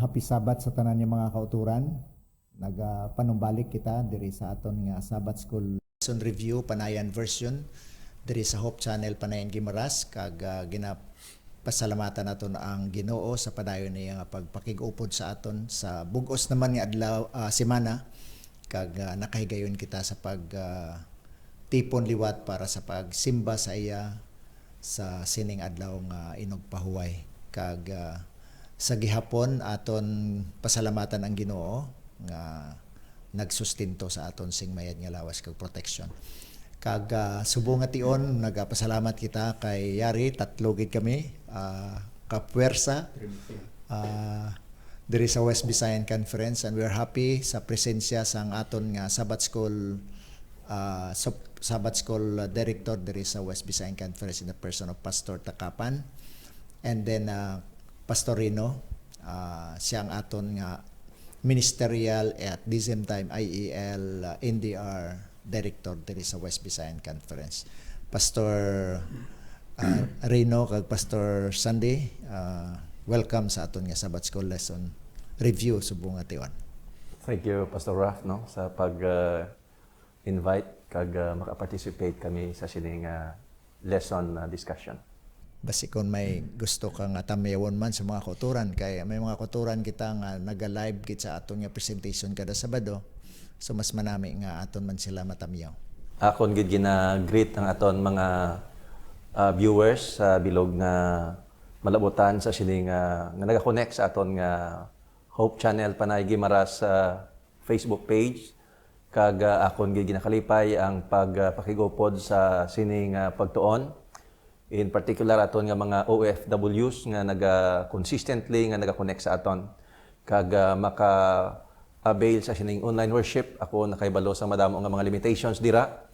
happy Sabbath sa tanan niya mga kauturan. Nagapanumbalik kita diri sa aton nga Sabbath School lesson review panayan version diri sa Hope Channel Panayan Gimaras kag ginapasalamatan naton ang Ginoo sa padayon niya nga pagpakig-upod sa aton sa bug-os naman nga adlaw semana kag nakahigayon kita sa pag tipon liwat para sa pagsimba sa iya sa sining adlaw nga inugpahuway kag sa gihapon aton pasalamatan ang Ginoo nga nagsustinto sa aton sing mayad nga lawas kag protection. Kag subong nga tion nagapasalamat kita kay Yari, tatlo gid kami kapuwersa diri sa West Visayan Conference, and we're happy sa presensya sang aton nga Sabbath School director diri sa West Visayan Conference in the person of Pastor Takapan, and then Pastor Rino, siyang aton nga ministerial at the same time IEL NDR director diri sa West Visayan Conference. Pastor Rino kag Pastor Sandy, welcome sa aton nga Sabbath School lesson review subong nga tion. Thank you, Pastor Raf, no, sa pag-invite kag maka-participate kami sa sining lesson discussion. Basi kung may gusto ka nga tamyawon man sa mga kauturan, kay may mga kauturan kita nga naga-live gid sa aton nga presentation kada Sabado, so mas manami nga aton man sila matamyaw. Akon gid gina-greet ang aton mga viewers sa bilog nga malabutan sa sining nga naga-connect sa aton nga Hope Channel Panay Gimaras Facebook page, kag akon gid ginakalipay ang pagpakigupod sa sining pagtuon. In particular aton nga mga OFWs nga consistently nga naga-connect sa aton kag maka-avail sa sining online worship. Ako nakaibalo sa madamo nga mga limitations dira.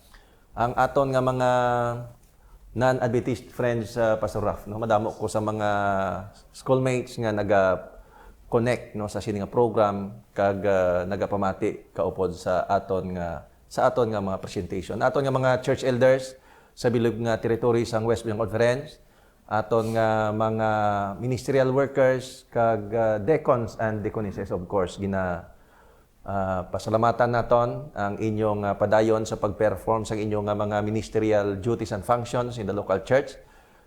Ang aton nga mga non-Adventist friends, Pastor Raf, no, madamo ko sa mga schoolmates nga naga-connect, no, sa sining nga program kag nagapamati kaupod sa aton nga mga presentation. Aton nga mga church elders sa bilog nga territory sang West Visayan Conference, aton nga mga ministerial workers kag deacons and deaconesses, of course pasalamatan naton ang inyong padayon sa pag-perform sa inyong mga ministerial duties and functions in the local church.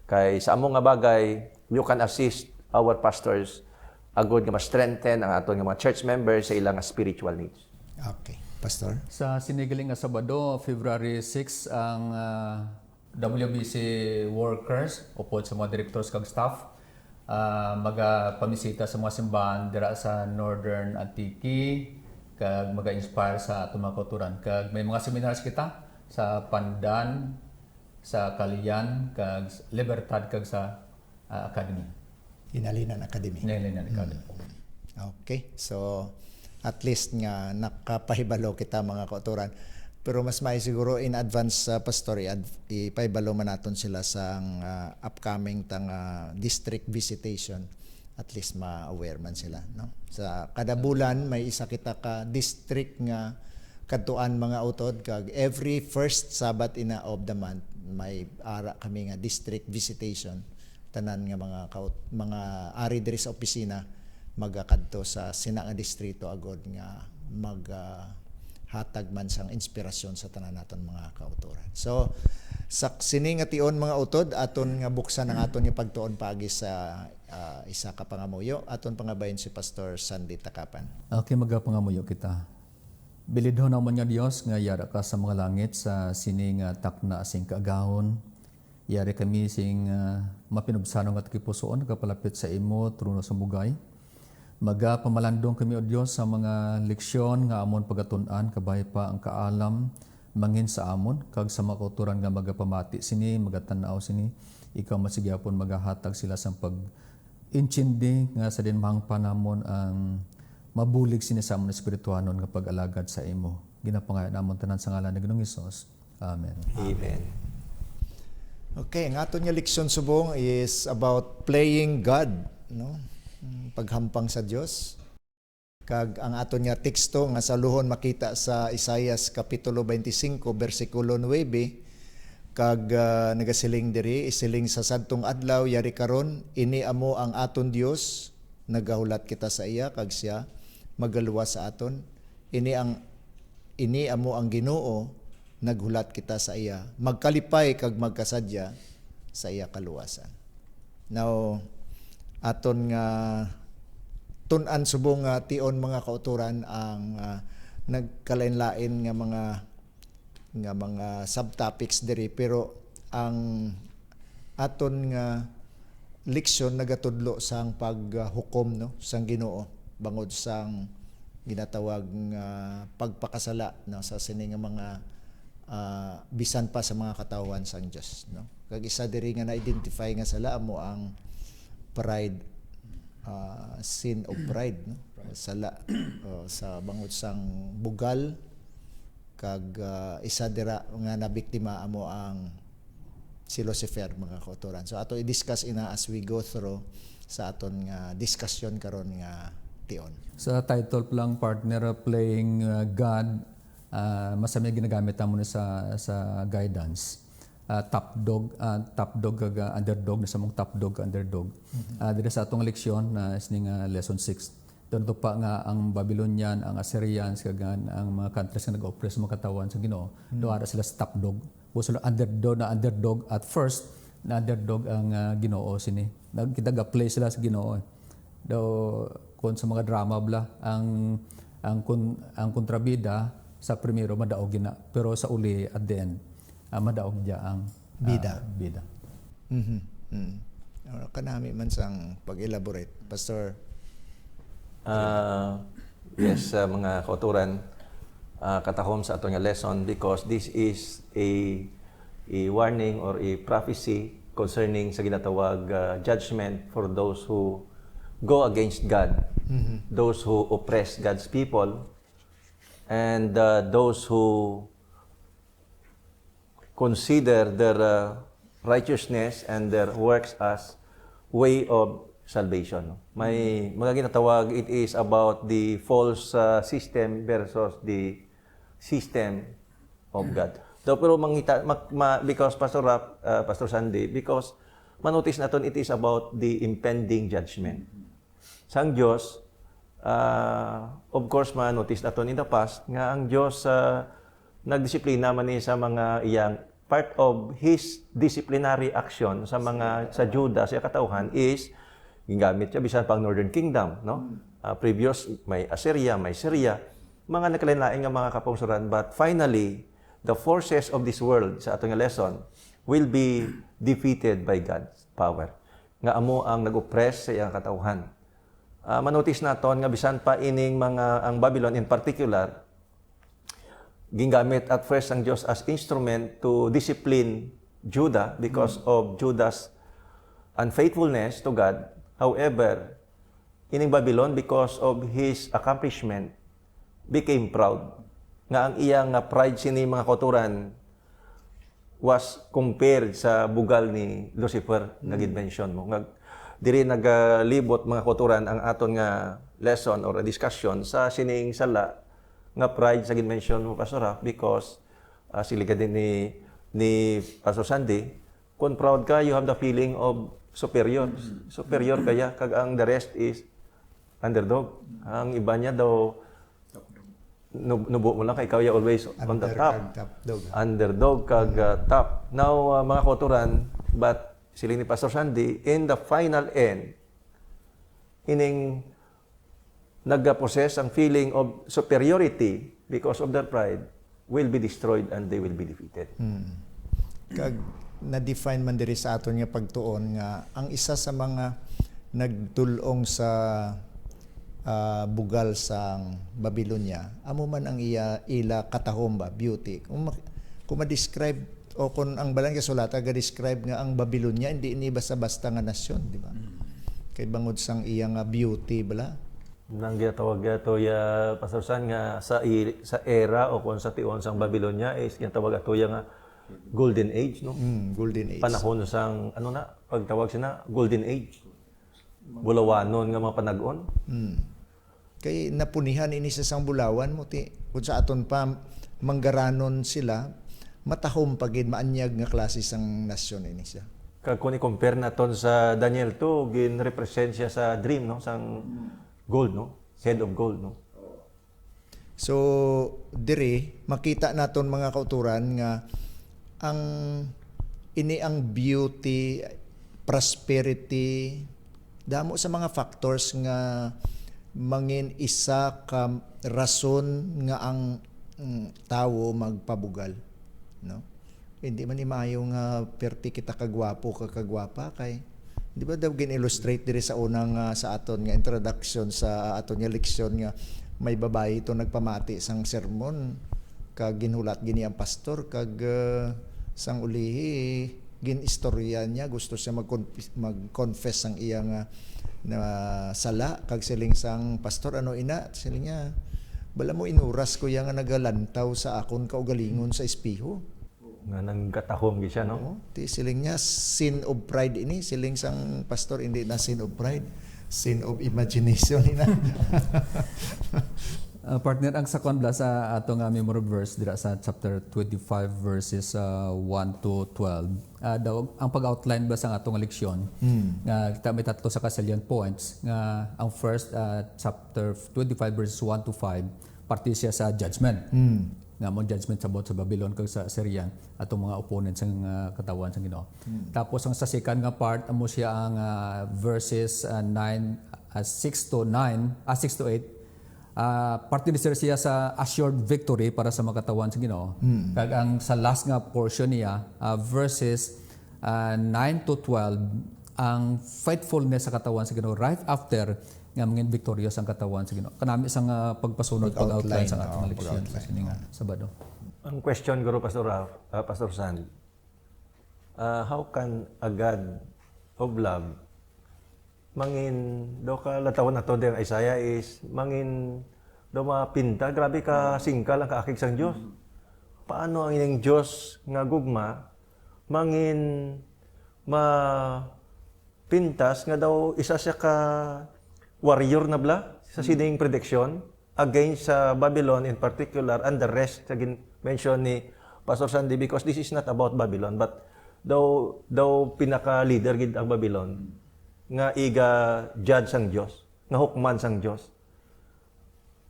Kay sa among nga bagay, you can assist our pastors agud nga ma-strengthen ang aton nga mga church members sa ilang spiritual needs. Okay, Pastor. Sa sinigaling nga Sabado, February 6, ang WBC workers upod sa mga directors kag staff magapamisita sa mga simbahan dira sa Northern Antique kag maga-inspire sa atong mga kauturan. Kag may mga seminars kita sa Pandan, sa Kalian, kag Libertad, kag sa Academy. Inalinan Academy. Inalinan Academy. Okay, so at least nga nakapahibalo kita mga kauturan. Pero mas may siguro in advance, Pastor, ipaibalo man naton sila sa upcoming district visitation. At least ma-aware man sila, no? Sa kada bulan may isa kita ka district nga kadtuan mga utod, kag every first Sabbath of the month may ara kami nga district visitation. Tanan nga mga ari diri sa opisina magakadto sa sina nga distrito agod nga hatag man sang inspirasyon sa tanan naton mga kauturan. So sa sini nga tion mga utod, aton nga buksan ang aton nga pagtuon pagi sa isa ka pangamuyo. Aton pangabayon si Pastor Sandy Takapan. Okay, magapangamuyo kita. Bilidhon naman nga Dios nga yara ka sa mga langit sa sini nga takna sing kaagahon. Yari kami sing mapinubsano nga kipusoon kapalapit sa imo truno sa bugay. Magapamalandong kami o Dios sa mga leksyon nga amon pagatun-an kabay pa ang kaalam mangin sa amon kag sa mga kauturan nga magapamati sini magatanaw sini ikaw masigyapon magahatag sila sa pag-intindi nga sa dinmahang panamon ang mabulig sini sa amon espirituhanon nga pag-alagad sa imo. Ginapangayo namon tanan sa ngalan ni Ginoong Hesus. Amen. Amen. Okay, ang aton nga leksyon subong is about playing God, no? Paghampang sa Dios. Kag ang aton nga teksto nga saluhon makita sa Isaias kapitulo 25 bersikulo 9, kag nagasiling diri isiling sa sadtong adlaw yari karon ini amo ang aton Dios nagahulat kita sa iya kag siya magaluwas sa aton. Ini amo ang Ginoo naghulat kita sa iya, magkalipay kag magkasadya sa iya kaluwasan. Now aton nga tun-an subong nga tion mga kauturan ang nagkalain-lain nga mga subtopics diri, pero ang aton nga leksyon nagatudlo sang paghukom no sang Ginoo bangod sang ginatawag nga pagpakasala no sa sini nga mga bisan pa sa mga katawan sang Dios no. Kag isa diri nga na-identify nga sala mo ang pride, sin of pride no. Sala sa bangod sang bugal kag isa dira nga nabiktima amo ang si Lucifer mga kauturan. So ato i-discuss ina as we go through sa aton nga discussion karon nga tion. Sa title lang, partner, playing God, masami ginagamit mo sa guidance. Top dog kag underdog, sa mong top dog underdog. Dito sa atong leksyon na sining lesson 6. Doon pa nga ang Babylonian, ang Assyrians, kag ang mga countries nga nag-oppress sa mga katawan sa Ginoo. Doon sila sa top dog. So underdog at first, na underdog ang Ginoo sini. Kita ga-play sila sa Ginoo. Daw kun sa mga drama ang kontrabida sa primero madaog gina, pero sa uli at the end madaog dia ang bida. Kanami man sang pag-elaborate, Pastor. Yes, mga kauturan, katahom sa ato nga lesson, because this is a warning or a prophecy concerning sa ginatawag judgment for those who go against God, those who oppress God's people, and those who consider their righteousness and their works as way of salvation. May mga ginatawag, it is about the false system versus the system of God. Pero because Pastor Sandy, because manotice natin it is about the impending judgment. Sang Diyos, of course, manotice natin in the past nga ang Diyos nagdisiplina man sa mga iyang part of His disciplinary action sa Juda sa katauhan is gingamit siya bisan pang Northern Kingdom, no? Previous may Assyria, may Syria, mga nakalain-lain nga mga kapungsuran, but finally the forces of this world sa atong lesson will be defeated by God's power. Nga amo ang nag-oppress sa iyang katauhan. Manotice naton nga bisan pa ining ang Babylon in particular, gingamit at first ang Diyos as instrument to discipline Judah because of Judah's unfaithfulness to God. However, ining Babylon, because of his accomplishment, became proud. Nga ang iyang pride sini mga kauturan was compared sa bugal ni Lucifer na mention mo. Diri nagalibot mga kauturan ang aton nga lesson or discussion sa sining sala nga pride sa mention mo Pastor Raf, because siliga din ni Pastor Sandy, kung proud ka, you have the feeling of superior. Superior kaya kag ang the rest is underdog. Ang iba niya daw nubo mo lang kay ikaw ya always on the top. Underdog kag top. Now mga kauturan, but siling ni Pastor Sandy, in the final end, ining nagga-possess ang feeling of superiority because of their pride will be destroyed and they will be defeated. Kag na-define man diri sa aton nga pagtuon nga ang isa sa mga nagtulong sa bugal sang Babylonia, amo man ang ila katahom ba, beauty. Kung ma-describe o kung ang balang kasulata ga-describe nga ang Babylonia hindi ini basta-basta nga nasyon, di ba? Kay bangod sang iya nga beauty bala. Nang ginatawag ato ya Pastor San nga sa era o kung sa tion sang Babylonia is ginatawag ato ya nga Golden Age, no? Golden Age. Panahon sang pagtawag sina Golden Age. Bulawanon nga mga panag-on. Kay napunihan ini sa sang bulawan mo ti kung sa aton pa manggaranon sila matahom pagid maanyag nga klase sang nasyon ini siya. Kag kung i-compare naton sa Daniel 2, gin-represent siya sa dream, no? Sang gold, no? Head of gold, no? So dire makita naton mga kauturan nga ang ini ang beauty, prosperity, damo sa mga factors nga mangin isa ka rason nga ang tawo magpabugal, no? Hindi man ni maayo nga perti kita kagwapo kagwapa kay di ba daw gin-illustrate diri sa unang sa aton nga introduction sa aton nga leksyon nga may babae ito nagpamati sang sermon kag ginhulat gini ang pastor kag sang ulihi ginistorya niya gusto siya mag-confess ang iyang na sala kag siling sang pastor ano ina siling niya bala mo inuras ko yang nagalantaw sa akon kaugalingon sa espeho Nga nanggatahom gi siya, no? no ti siling niya sin of pride ini siling sang pastor hindi na sin of pride sin of imagination ina. Partner, ang sakon bla sa ato nga memory verse dira sa chapter 25 verses 1 to 12. Daw ang pag-outline ba sa atong leksyon nga kita may tatlo sa salient points nga ang first chapter 25 verses 1 to 5 parte siya sa judgment. Nga mo judgment sa Babylon kag sa Assyrian atong mga opponents ng katawan sa Ginoo. Tapos ang sa second nga part amo siya ang verses 6 to 8 parte ni siya sa assured victory para sa makatawan sa Ginoo. Kag ang sa last nga portion niya verses 9 to 12 ang faithfulness sa katawan sa Ginoo right after nga mangin victorious ang katawan sa Ginoo. Kanami isang pagpasunod pag-outline sa atong leksyon sa sininga Sabado. Ang question guro Pastor Ralph, Pastor San, how can a God of love mangin do ka latawan nato der Isaiah is mangin do mapinta grabe ka singkal ang kaakig sang Dios. Paano ang ining Dios nga gugma mangin pintas nga daw isa siya ka warrior na bla sa sining prediction against sa Babylon in particular and the rest sa mention ni Pastor Sandy because this is not about Babylon but daw pinaka-leader gid ang Babylon nga iga judge sang Dios nga hukman sang Dios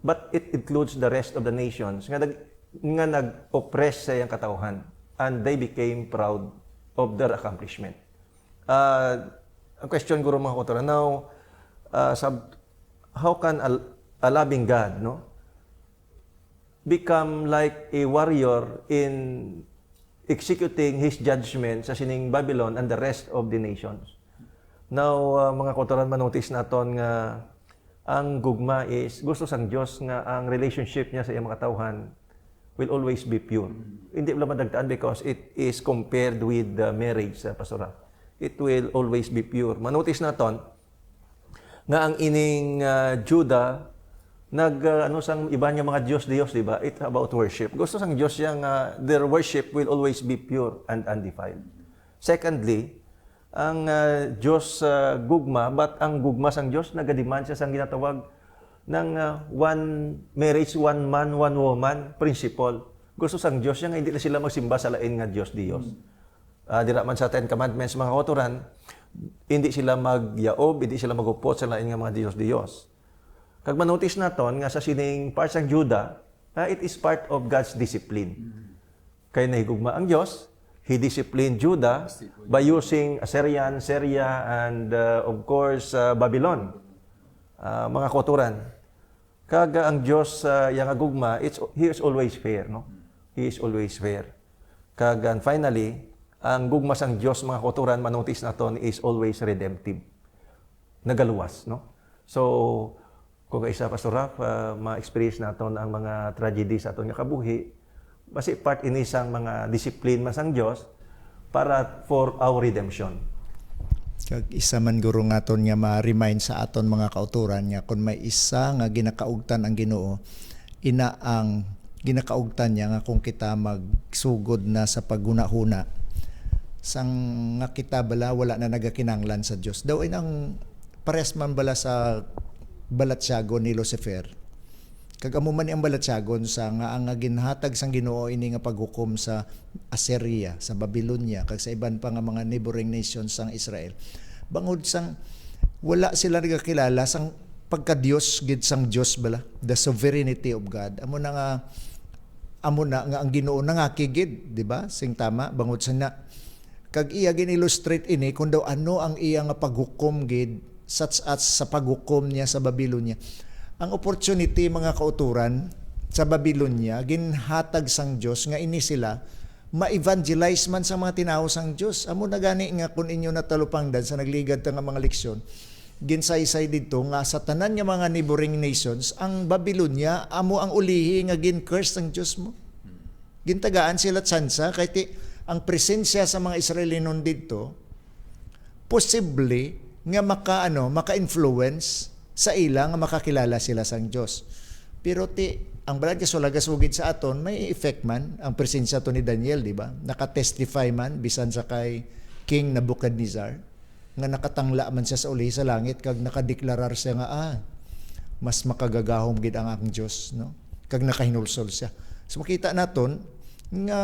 but it includes the rest of the nations nga nag-oppress sa iyang katawhan and they became proud of their accomplishment. Ang question guro mga kauturan now how can a loving God, no, become like a warrior in executing His judgment sa sining Babylon and the rest of the nations? Now, mga kauturan, manotice naton nga ang gugma is gusto sang Dios nga ang relationship niya sa iyang mga tawhan will always be pure. Hindi mo madagtaan because it is compared with the marriage sa pastora. It will always be pure. Manotice naton nga ang ining Judah ano sang iba niya mga Diyos, di ba? It's about worship. Gusto sang Diyos yang their worship will always be pure and undefiled. Secondly, ang Diyos gugma, but ang gugma sang Diyos nagademand siya sang ginatawag ng one marriage, one man, one woman principle. Gusto sang Diyos yang hindi na sila magsimba sa lain nga Diyos. Dira man sa Ten Commandments mga kauturan, hindi sila magyaob, hindi sila magupot sa lain nga mga Diyos. Kag manotice naton nga sa sining part sang Judah, it is part of God's discipline. Kaya nahigugma ang Diyos, He disciplined Judah by using Assyrian, Syria, and of course, Babylon. Mga kauturan. Kag ang Diyos yang agugma, He is always fair, no? He is always fair. Kag finally, ang gugma sang Diyos, mga kauturan, manotice naton is always redemptive. Nagaluwas, no? So, kung isa Pastor Ralph, ma-experience naton ang mga tragedy sa aton nga kabuhi, basi part ini sang mga discipline man sang Dios para for our redemption. Kag isa man guro ngaton nga ma-remind sa aton mga kauturan nga kung may isa nga ginakaugtan ang Ginoo, ina ang ginakaugtan niya nga kung kita magsugod na sa paghuna-huna sang nga kita bala wala na nagakinanglan sa Dios. Daw inang pares man bala sa balat siyago ni Lucifer. Kag amo man ang balatsagon sa nga ang ginhatag sang Ginoo ini nga paghukom sa Assyria, sa Babylonia, kag sa iban pa nga mga neighboring nations sang Israel. Bangod sang wala sila nagakilala sang pagka-Dios gid sang Dios bala, the sovereignty of God. Amo na nga ang Ginoo nangakigid, di ba? Sing tama bangod sa na kag iya gin-illustrate ini kung daw ano ang iya nga paghukom gid such as sa paghukom niya sa Babylonia. Ang opportunity mga kauturan sa Babylonia ginhatag sang Dios nga ini sila ma-evangelize man sa mga tinawo sang Dios. Amo na gani nga kun inyo natalupangdan sa nagligad ta nga mga leksyon, ginsaysay dito nga sa tanan nga mga neighboring nations ang Babylonia amo ang ulihi nga gin-curse sang Dios mo. Gintagaan sila tsansa kay ang presensya sa mga Israelinon dito posible nga maka-influence sa ila nga makakilala sila sang Dios. Pero ang balad ka sulagasugid sa aton may effect man ang presensya to ni Daniel, di ba? Naka-testify man bisan sa kay King Nebuchadnezzar nga nakatangla man siya sa uli sa langit kag nakadeklarar siya nga mas makagagahom gid ang akong Dios, no? Kag nakahinulsol siya. So makita naton nga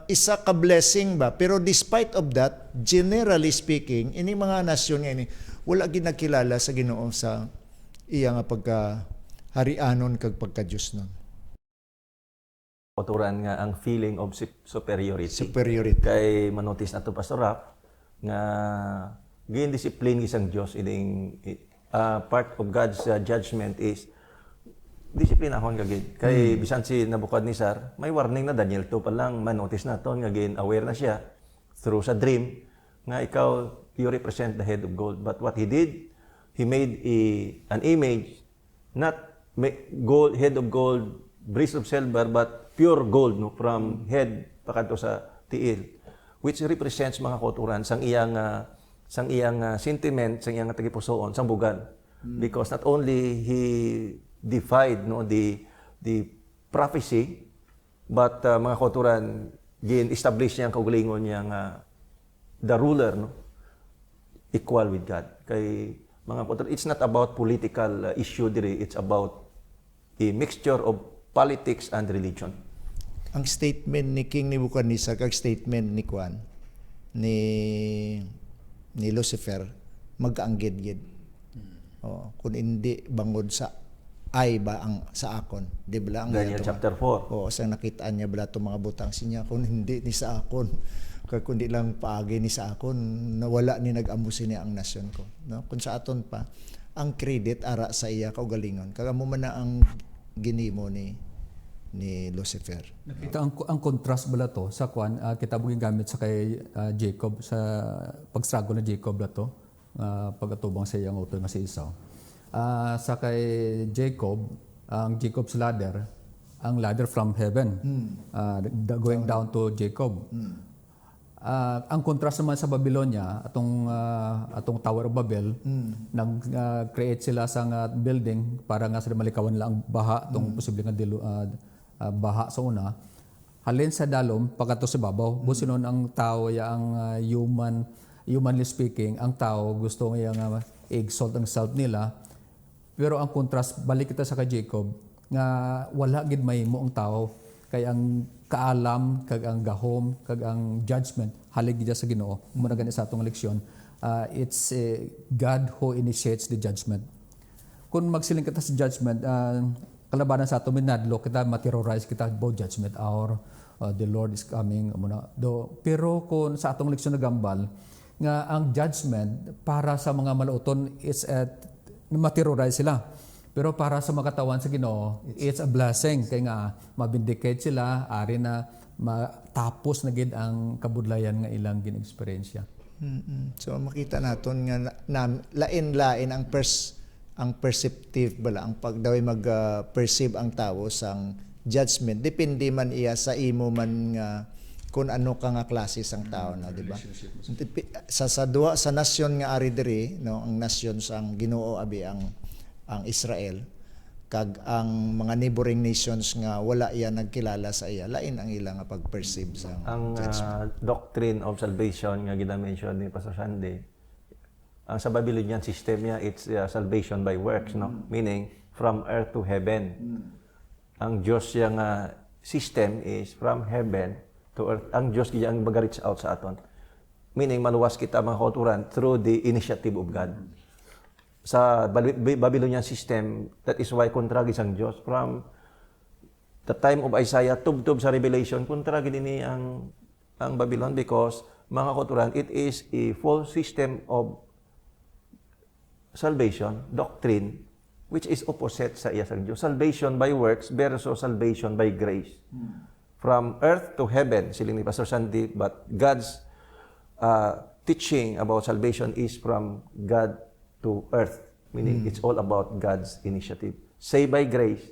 isa ka blessing ba, pero despite of that, generally speaking, ini mga nasyon nga ini wala ginakilala sa Ginoo sa iya nga pagka-harianon kag pagka-Dios nun. Kauturan nga ang feeling of superiority. Superiority. Kay manotis na to Pastor Rap nga gin-discipline isang Dios ining part of God's judgment is disiplina akong gagid. Kay bisan si Nebuchadnezzar, may warning na Daniel 2 pa lang manotis na to nga aware na siya through sa dream nga ikaw you represent the head of gold. But what he did, he made an image, not gold, head of gold, breast of silver, but pure gold, no, from head pakanto sa tiil, which represents mga kauturan sang iyang sentiment, sang iyang tagipusoon, sang bugan. Because not only he defied the prophecy, but mga kauturan gin-establish niya ang kaugalingon niya nga the ruler, no, equal with God. Kay mga kauturan, it's not about political issue diri, it's about a mixture of politics and religion. Ang statement ni King Nebuchadnezzar kag statement ni Kwan ni Lucifer mag-anggid-gid. Kung hindi bangod sa ay ba ang sa akon, di ba ang Daniel chapter 4. sa nakitaan niya bala itong mga butang sinya kung hindi ni sa akon kag kundi lang paagi ni sa akon nawala ni nag-amusin niya ang nasyon ko, no? Kung sa aton pa ang credit ara sa iya kaugalingon kag amo man na ang ginimo ni Lucifer. Nakita ang contrast bala to sa kwan kita buging gamit sa kay Jacob sa pag-struggle ni Jacob lato pagatubang sa iyang utol nga si Esau. Sa kay Jacob, ang Jacob's ladder, ang ladder from heaven, going down to Jacob. Ang contrast naman sa Babylonia, atong Tower of Babel, nag-create sila sa building para nga sa malikawan lang ang baha, itong posibleng baha sa una. Halin sa dalom, pagkato sa babaw, businon ang tao, ang humanly speaking, ang tao gusto nga exalt ang self nila. Pero ang contrast, balik kita sa kay Jacob, nga wala gid mahimo ang tao, kay ang kaalam, kag ang gahom, kag ang judgment, halig gid sa Ginoo. Muna gani sa atong leksyon, it's God who initiates the judgment. Kung magsiling kita sa judgment, kalabanan sa ato minadlo, kita ma-terrorize kita about judgment hour, the Lord is coming. Pero kung sa atong leksyon na gambal, nga ang judgment para sa mga malauton is ma-terrorize sila. Pero para sa makatawan sa Ginoo, it's a blessing. Kaya nga, mabindicate sila, ari na matapos na gid ang kabudlayan nga ilang gin-experience. So makita naton nga lain-lain ang perceptive bala, ang pagdaway mag-perceive ang tao sang judgment. Depende man iya sa imo man nga kung ano ka nga klase sang tao na, di ba? Sa nasyon nga ari diri, no, ang nasyon sang Ginoo abi ang Israel, kag ang mga neighboring nations nga wala iya nagkilala sa iya, lain ang ila nga pag-perceive sa ang doctrine of salvation nga gina-mention ni Pastor Sandy, ang sa Babylonian system niya, it's salvation by works, no? Meaning from earth to heaven. Ang Diyos yang system is from heaven to earth. Ang Diyos kaya ang mag-reach out sa aton. Meaning, maluwas kita mga kauturan through the initiative of God. Sa Babylonian system, that is why kontragi sang Diyos. From the time of Isaiah, tub-tub sa Revelation, kontragi din ang Babylon because, mga kauturan, it is a false system of salvation, doctrine, which is opposite sa iya sang Diyos. Salvation by works versus salvation by grace. From earth to heaven, siling ni Pastor Sandy, but God's teaching about salvation is from God to earth. Meaning, it's all about God's initiative. Saved by grace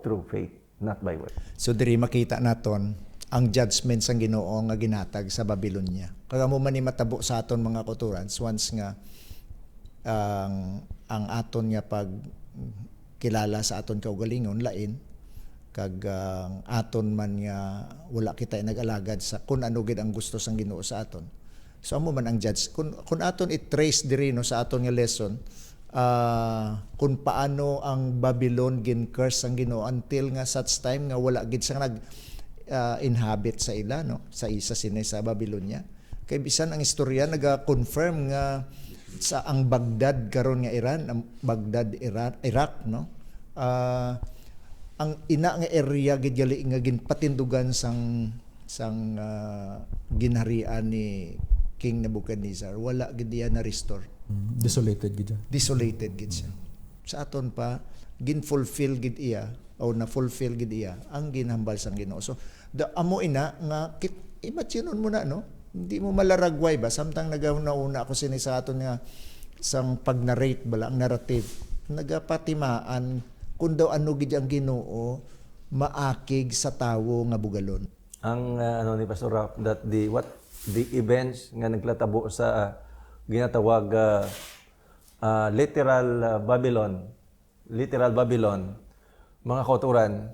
through faith, not by works. So diri makita naton ang judgment sang Ginoo nga ginatag sa Babylonia. Kaya mo man ni matabo sa aton mga kauturan, once nga ang aton nga pag kilala sa aton kaugalingon lain kag aton man nga wala kita nag-alagad sa kun ano gid ang gusto sang Ginoo sa aton. So amo man ang judge kun aton i-trace diri no sa aton nga lesson kung paano ang Babylon gin-curse ang Ginoo until nga such time nga wala gid sang nag inhabit sa ila no sa isa sini sa Babylonia. Kay bisan ang istorya naga-confirm nga sa ang Baghdad karon nga Iran, ang Baghdad Iraq no. Ang ina nga area gid gali nga ginpatindugan sang ginharian ni King Nebuchadnezzar, wala gid diya na restore. Desolated gid. Desolated gid siya. Sa aton pa gin-fulfill gid iya o na-fulfill gid iya ang ginhambal sang Ginoo. So amo ina nga imagine mo na no, hindi mo malaragway ba samtang nagauna-una ako sini sa aton nga sang pag-narrate bala ang narrative nagapatimaan kun daw ano gid ang Ginoo maakig sa tawo nga bugalon. Ang ni Pastor Ralph, that the events nga naglatabo sa ginatawag literal Babylon, mga kauturan,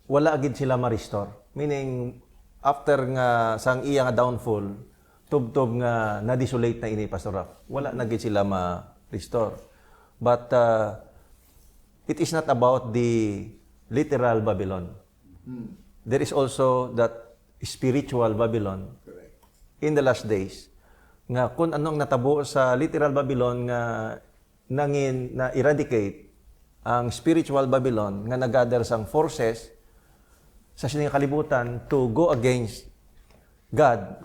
wala agad sila ma-restore. Meaning, after nga sang iya nga downfall, tub-tub nga na-desolate na ini, Pastor Ralph, wala na agad sila ma-restore. But it is not about the literal Babylon. There is also that spiritual Babylon in the last days. Nga kung anong natabo sa literal Babylon nga nangin na eradicate ang spiritual Babylon nga nagather sang forces sa sining kalibutan to go against God,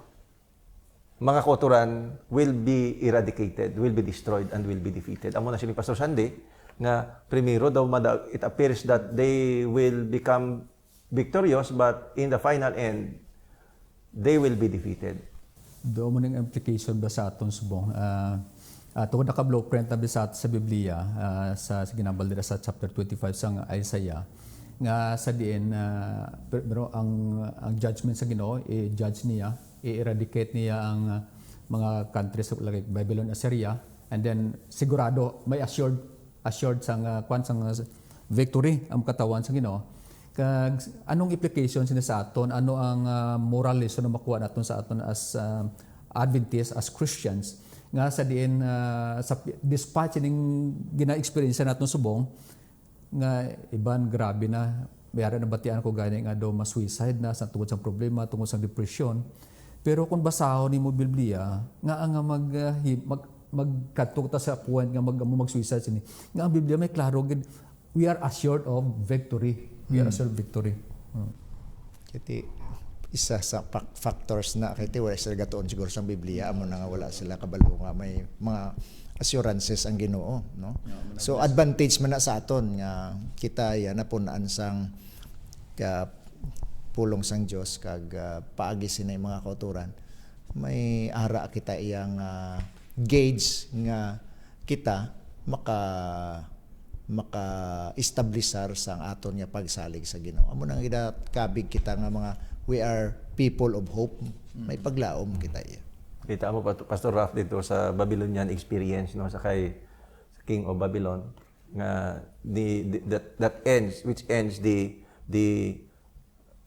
mga kauturan will be eradicated, will be destroyed, and will be defeated. Amo na sining Pastor Sandy nga primero daw it appears that they will become victorious, but in the final end they will be defeated. Do mo ning implication ba sa aton subong? Tungod naka-blueprint na sa Biblia sa ginambal dira sa chapter 25 sang Isaiah nga sa diin pero ang judgment sa Ginoo i-judge niya, i-eradicate niya ang mga countries like Babylon, Assyria, and then sigurado may assured sang victory ang katawan sa Ginoo. Kag anong implications sa aton, ano ang moral lesson na makuha naton sa aton as Adventists, as Christians nga sa diin sa despite ning gina-experience naton subong nga iban grabe na mayara na batian ko gani nga do ma-suicide na sa tungod sa problema, tungod sa depression. Pero kung basahon nimo Biblia nga ang magkatok ta sa point nga mag-suicide sini nga ang Biblia may klaro gid we are assured of victory. We are assured victory. Kiti isa sa factors na kiti wala sila gatuon siguro sa Biblia amo na nga wala sila kabalo nga may mga assurances ang Ginoo no. So advantage man na sa aton nga kita ya napunaan sang pulong sang Dios kag paagi sinay mga kauturan may ara kita iyang gauge nga kita maka-establisar sang aton nga pagsalig sa Ginoo. Amo nang gidakabig kita nga mga we are people of hope. May paglaom kita iya. Kita mo Pastor Ralph dito sa Babylonian experience no sa King of Babylon nga that ends the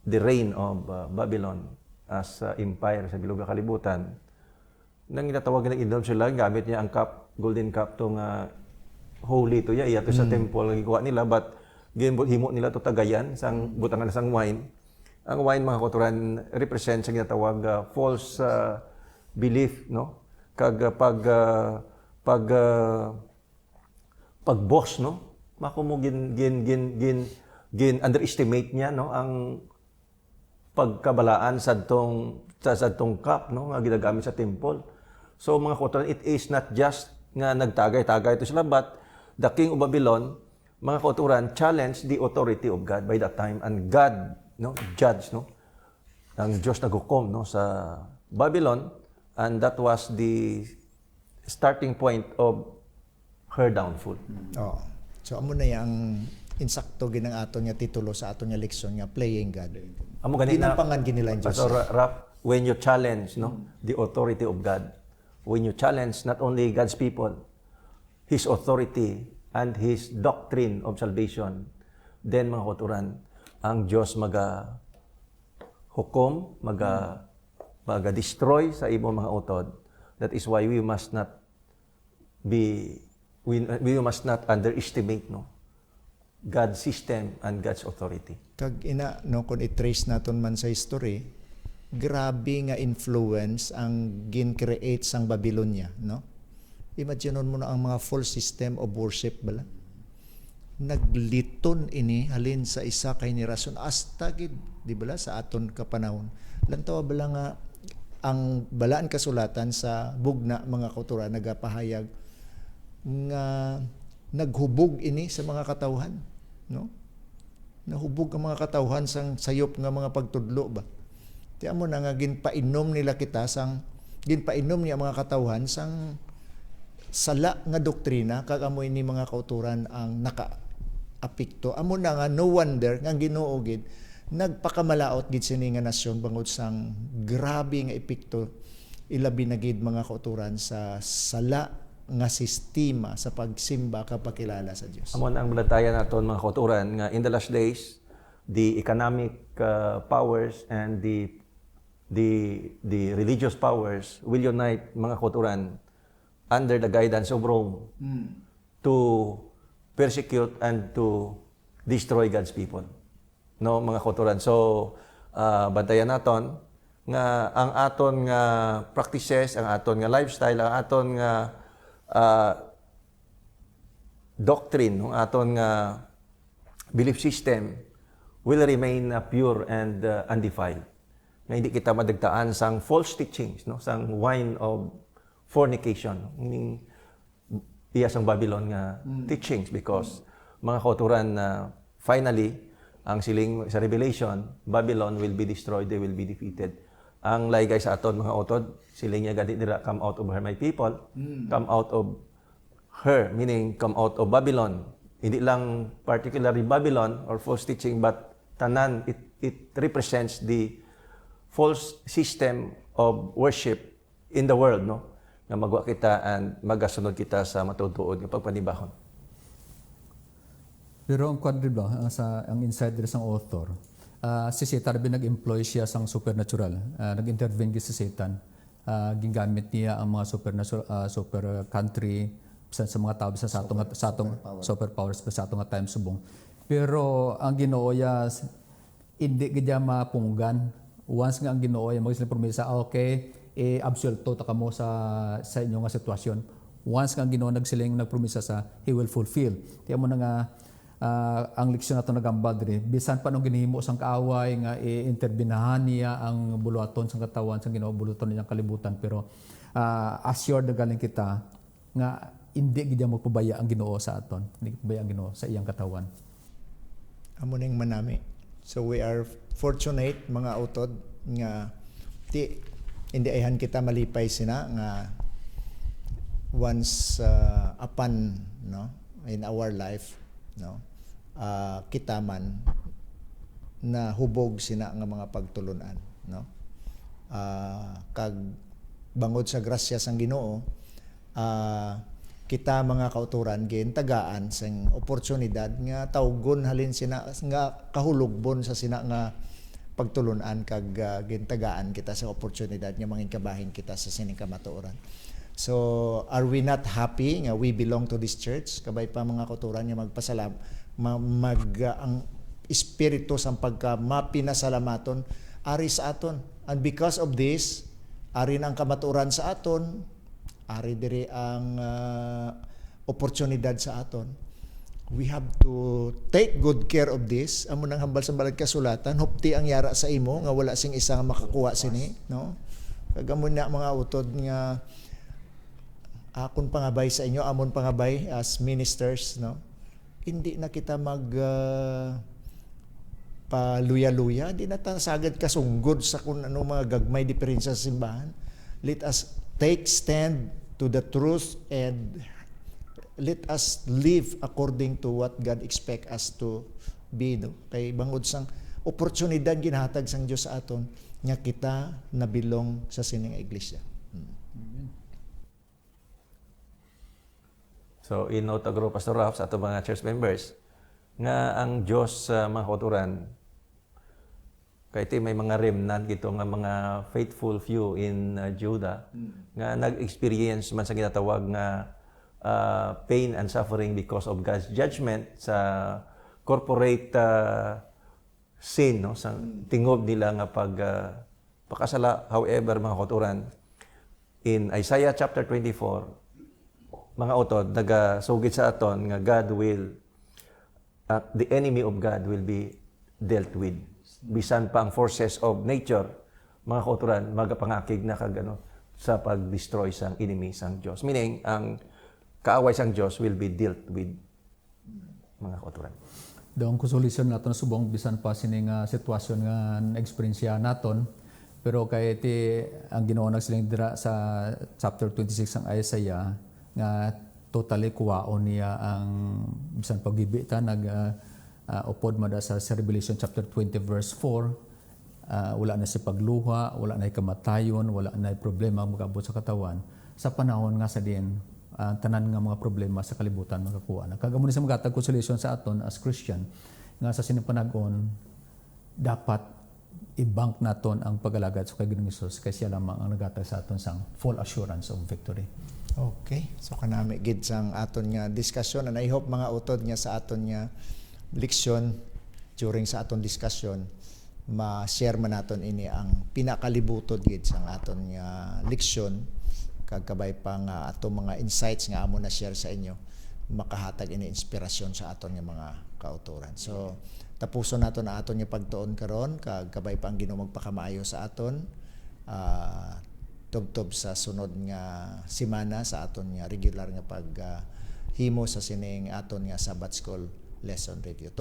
reign of Babylon as empire sa bilog kalibutan. Nang ginatawag ng Indom sila gamit niya ang cup, golden cup tong holy to iya to sa temple nga gikuha nila, but himo nila to tagayan sang butangan sang wine. Ang wine, mga kauturan, represent sa ginatawag false belief, no? Kag pag-boss, no? Mako mo gin underestimate niya, no? Ang pagkabalaan sa tong cup, no? Nga ginagamit sa temple. So mga kauturan, it is not just nga nagtagay-tagay ito sila, but the king of Babylon, mga kauturan, challenged the authority of God by that time, and God, no, judge, no, ang Diyos naghukom, no, sa Babylon, and that was the starting point of her downfall. Oh. So amo na yang insakto ginang aton nga titulo sa aton nga leksyon nga playing God. Amo gani na Ginampangan ginila ang Diyos. Pastor Rap, when you challenge, no, the authority of God, when you challenge not only God's people, His authority and His doctrine of salvation, then mga kauturan, ang Diyos hukom, destroy sa imong mga utod. That is why we must not underestimate, no, God's system and God's authority. Kag ina no kung i-trace naton man sa history, grabe nga influence ang gin-create sang Babylonia, no? Imagine mo na ang mga false system of worship bala. Nagliton ini halin sa isa kay ni rason hasta gid di bala sa aton kapanahon. Lantaw bala nga ang balaan kasulatan sa bugna mga kauturan nagapahayag nga naghubog ini sa mga katawhan, no? Nahubog ang mga katawhan sang sayop nga mga pagtudlo ba. Tiyan mo na nga ginpainom nila kita sang ginpainom niya mga katawhan sang sala nga doktrina kag amoy ni mga kauturan ang naka-apekto. Amo na nga no wonder nga Ginoo gid nagpakamalaot gid sini nga nasyon bangod sang grabe nga epekto ilabi na gid mga kauturan sa sala nga sistema sa pagsimba kapakilala sa Dios. Amo na ang balatayan naton mga kauturan nga in the last days, the economic powers and the religious powers will unite mga kauturan under the guidance of Rome to persecute and to destroy God's people. No, mga kauturan. So, bantayan naton nga ang aton nga practices, ang aton nga lifestyle, ang aton nga doctrine, ang aton nga belief system will remain pure and undefiled. Nga hindi kita madagtaan sang false teachings, no, sang wine of fornication, iya sang Babylon nga teachings, because mga kauturan na finally ang siling sa Revelation, Babylon will be destroyed, they will be defeated. Ang laygay sa aton mga utod, siling niya gadi nila, come out of her my people, come out of her, meaning come out of Babylon. Hindi lang particularly Babylon or false teaching, but tanan, it represents the false system of worship in the world, no? Na magwa kita and magasunod kita sa matutuod ng pagpanibahon. Pero ang quadriblo, ang insider sang author, si Satan rin nag-employ siya sang supernatural. Nag-intervene si Satan. Gingamit niya ang mga super country sa mga tao sa atong superpowers sa atong time subong. Pero ang Ginoo ya hindi gid mapunggan. Once nga ang Ginoo ya magsilang promesa, okay, absoluto ta kamo sa inyo nga sitwasyon. Once nga ang Ginoo nagpromesa sa He will fulfill. Tiyan mo na nga ang leksyon nato nagambal diri, bisan pa nung ginihimo sang kaaway nga i-interbinahan niya ang buluaton sang katawan sang Ginoo, buluton niyang kalibutan, pero assured na galing kita nga hindi gid magpabaya ang Ginoo sa aton, hindi pabaya ang Ginoo sa iyang katawan. Amo ning manami. So we are fortunate mga utod nga hindi ayhan kita malipay sina nga once upon, no, in our life, no, kita man na hubog sina nga mga pagtulunan, no, kag bangod sa grasya sang Ginoo, kita mga kauturan gintagaan sang oportunidad nga tawgon halin sina nga kahulogbon sa sina nga pagtulunan kag gintagaan kita sa oportunidad nga mangin kabahin kita sa sining kamatuoran. So are we not happy nga we belong to this church? Kabay pa mga kauturan nga magpasalam ang espiritu sa pagka mapinasalamaton ari sa aton. And because of this, ari ang kamaturan sa aton, ari diri ang oportunidad sa aton. We have to take good care of this. Amo nang hambal sa balad kasulatan, hupti ang yara sa imo nga wala sing isa nga makakuha sini, no? Kagamon na mga utod nga akon pangabay sa inyo, amon pangabay as ministers, no? Hindi na kita paluya-luya, di na sagad kasunggod sa kung ano mga gagmay diferensya sa simbahan. Let us take stand to the truth and let us live according to what God expect us to be. No? Kay bangod sang oportunidad ginhatag sang Dios sa aton nga kita nabilong sa sining iglesia. So, inote agro Pastor Ralph sa ato mga church members nga ang Diyos sa mga kauturan kay may mga remnant gito nga mga faithful few in Judah nga nag-experience man sa ginatawag nga pain and suffering because of God's judgment sa corporate sin, no? Sa tingob nila nga pakasala. However, mga kauturan, in Isaiah chapter 24, mga utod, nagasugid sa aton nga God will, the enemy of God will be dealt with. Bisan pa ang forces of nature, mga kauturan, magapangakig na kagano sa pag-destroy sang enemy sang Diyos. Meaning, ang kaaway sang Diyos will be dealt with, mga kauturan. Doon konsolusyon naton subong bisan pa sining sitwasyon nga na-experience naton, pero kay iti ang Ginoo nagsiling dira sa chapter 26 ang Isaiah nga totally kuwaon niya ang bisan pagbibita upod mada sa Revelation chapter 20 verse 4, wala na si pagluha, wala na kamatayon, wala na problema magabot sa katawan sa panahon nga sa diin tanan nga mga problema sa kalibutan makakuha na. Kagamon sa magatag consolation sa aton as Christian nga sa sinipanagon dapat i-bank naton ang pag-alagad sa kay Ginoong Hesus kay siya lamang ang nagatag sa aton sang full assurance of victory. Okay. So kanami gid sang aton nga discussion and I hope mga utod nga sa aton nga leksyon during sa aton discussion ma-share man naton ini ang pinakalibutod gid sang aton nga leksyon kag kabay pa nga ato mga insights nga amo na share sa inyo makahatag ini inspirasyon sa aton nga mga kauturan. So tapuson naton na aton nga pagtuon karon kag kabay pa ang Ginoo magpakamaayo sa aton tubtob sa sunod nga semana sa aton nga regular nga himo sa sining aton nga Sabbath School lesson review.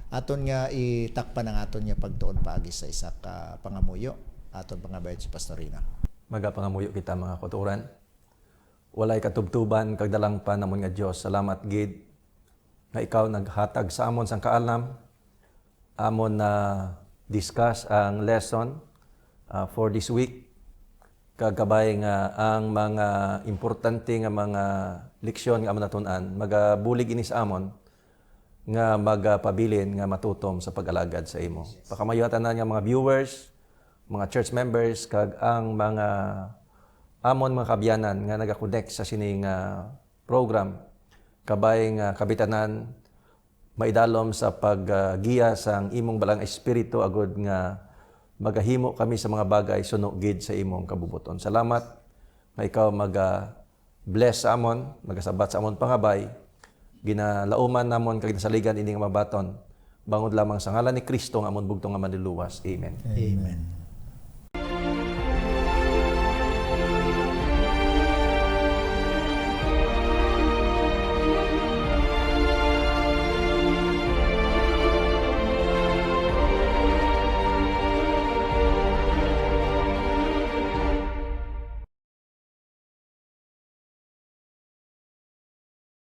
Aton nga itakpan ang aton nga pagtuon paagi sa isa ka pangamuyo aton pangabayad si Pastorina. Magapangamuyo kita mga kauturan. Walay katubtuban kag dalang pa namon nga Dios. Salamat gid nga ikaw naghatag sa amon sang kaalam. Amon na discuss ang lesson for this week. Kagabay nga ang mga importante nga mga leksyon nga amon natun-an magabulig ini sa amon nga magapabilin nga matutom sa pag-alagad sa imo. Pakamayuhatan na nga mga viewers, mga church members kag ang mga amon mga kabyanan nga nagakonek sa sining program kabay nga kabitanan maidalom sa paggiya sang imong balang espiritu agud nga magahimo kami sa mga bagay suno gid sa imong kabubuton. Salamat nga ikaw bless sa amon, magasabat sa amon pangabay. Ginalauman namon kag nasaligan ini nga mabaton bangod lamang sa ngalan ni Kristo nga amon bugtong nga manluluwas. Amen. Amen.